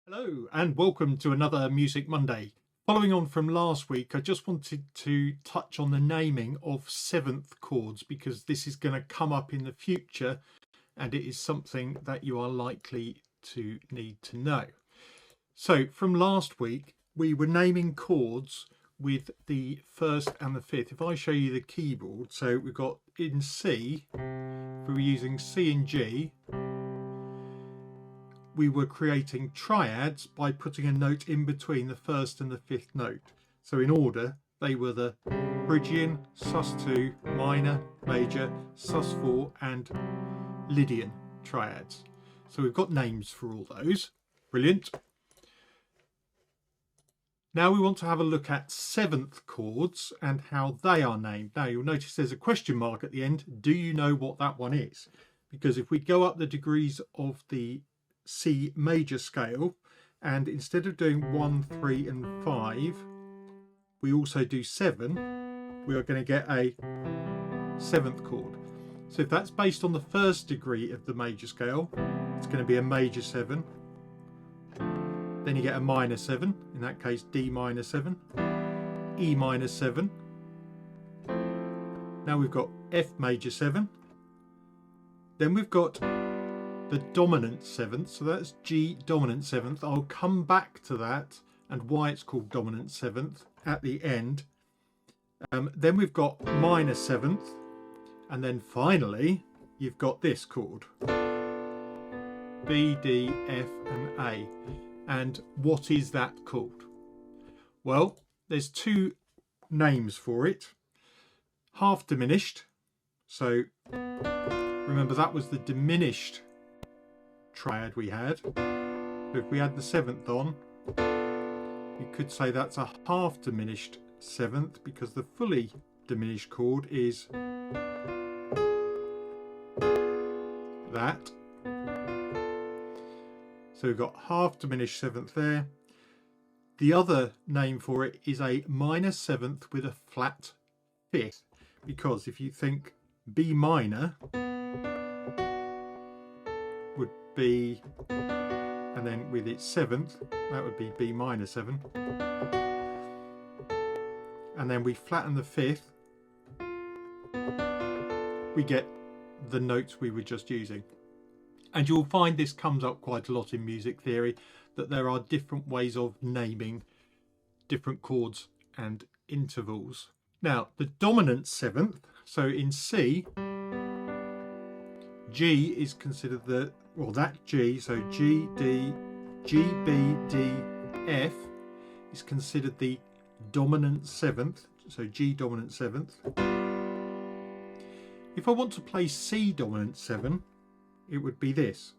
Hello and welcome to another Music Monday. Following on from last week, I just wanted to touch on the naming of seventh chords because this is going to come up in the future and it is something that you are likely to need to know. So from last week, we were naming chords with the first and the fifth. If I show you the keyboard, so we've got in C, if we were using C and G, we were creating triads by putting a note in between the first and the fifth note. So in order, they were the Phrygian, sus2, minor, major, sus4 and Lydian triads. So we've got names for all those. Brilliant. Now we want to have a look at seventh chords and how they are named. Now you'll notice there's a question mark at the end. Do you know what that one is? Because if we go up the degrees of the C major scale, and instead of doing 1, 3 and 5 we also do 7, we are going to get a seventh chord. So if that's based on the first degree of the major scale, it's going to be a major 7, then you get a minor 7, in that case D minor 7, E minor 7, now we've got F major 7, then we've got the dominant seventh, so that's G dominant seventh. I'll come back to that and why it's called dominant seventh at the end. Then we've got minor seventh, and then finally you've got this chord B, D, F and A. And what is that called? Well, there's two names for it. Half diminished, so remember that was the diminished triad we had. So if we had the seventh on, you could say that's a half diminished seventh because the fully diminished chord is that. So we've got half diminished seventh there. The other name for it is a minor seventh with a flat fifth, because if you think B minor would be, and then with its seventh, that would be B minor 7, and then we flatten the fifth, we get the notes we were just using. And you'll find this comes up quite a lot in music theory, that there are different ways of naming different chords and intervals. Now the dominant seventh, so in C, G is considered the, well, that G, so G, D, G, B, D, F is considered the dominant seventh, so G dominant seventh. If I want to play C dominant 7, it would be this: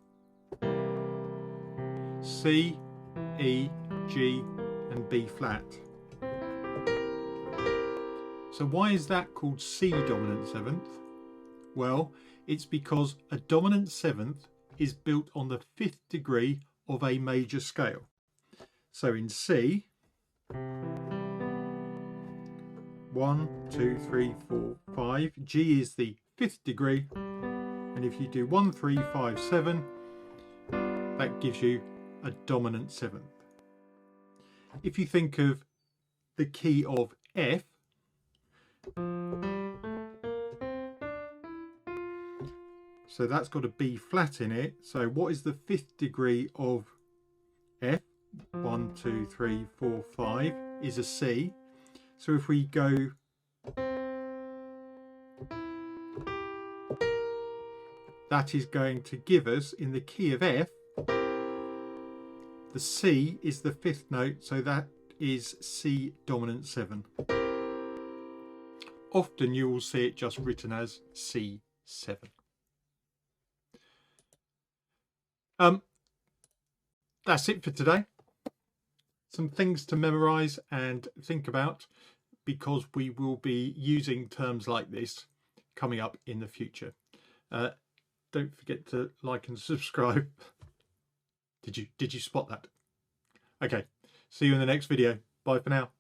C, E, G and B flat. So why is that called C dominant seventh? Well, it's because a dominant seventh is built on the fifth degree of a major scale. So in C, 1, 2, 3, 4, 5, G is the fifth degree, and if you do 1, 3, 5, 7, that gives you a dominant seventh. If you think of the key of F, so that's got a B flat in it. So what is the fifth degree of F? 1, 2, 3, 4, 5 is a C. So if we go that is going to give us, in the key of F, the C is the fifth note, so that is C dominant 7. Often you will see it just written as C7. That's it for today. Some things to memorize and think about, because we will be using terms like this coming up in the future. Don't forget to like and subscribe. Did you spot that? Okay, see you in the next video. Bye for now.